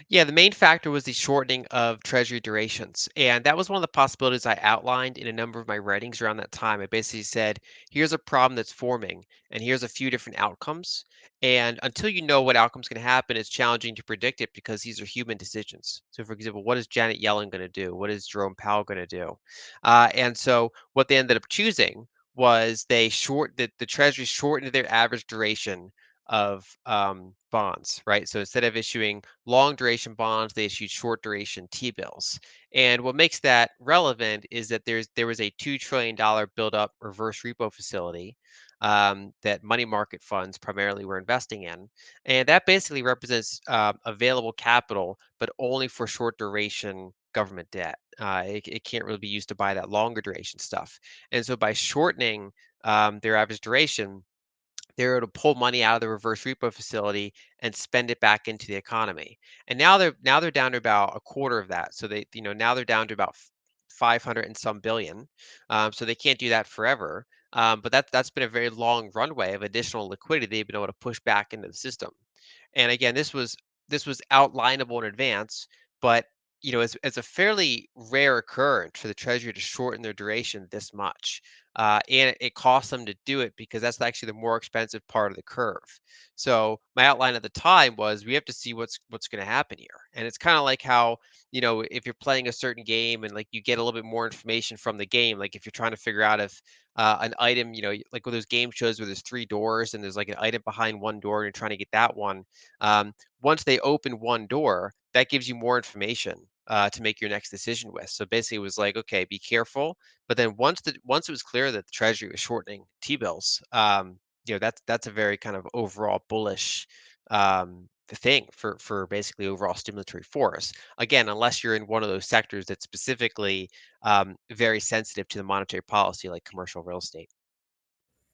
Yeah, the main factor was the shortening of treasury durations. And that was one of the possibilities I outlined in a number of my writings around that time. I basically said, here's a problem that's forming, and here's a few different outcomes. And until you know what outcome's going to happen, it's challenging to predict it because these are human decisions. So, for example, what is Janet Yellen going to do? What is Jerome Powell going to do? And so, what they ended up choosing was the Treasury shortened their average duration of bonds, right? So instead of issuing long duration bonds, they issued short duration T-bills. And what makes that relevant is that there was a $2 trillion build-up reverse repo facility that money market funds primarily were investing in, and that basically represents available capital, but only for short duration government debt. It can't really be used to buy that longer duration stuff. And so by shortening their average duration, they're able to pull money out of the reverse repo facility and spend it back into the economy. And now they're down to about a quarter of that. So now they're down to about 500 and some billion. So they can't do that forever. But that's been a very long runway of additional liquidity they've been able to push back into the system. And again, this was outlinable in advance, but as a fairly rare occurrence for the Treasury to shorten their duration this much, and it costs them to do it because that's actually the more expensive part of the curve. So my outline at the time was we have to see what's going to happen here, and it's kind of like how if you're playing a certain game and like you get a little bit more information from the game, like if you're trying to figure out if an item, like with those game shows where there's three doors and there's like an item behind one door and you're trying to get that one. Once they open one door, that gives you more information to make your next decision with. So basically, it was like, okay, be careful. But then once it was clear that the Treasury was shortening T-bills, that's a very kind of overall bullish thing for basically overall stimulatory force. Again, unless you're in one of those sectors that's specifically very sensitive to the monetary policy, like commercial real estate.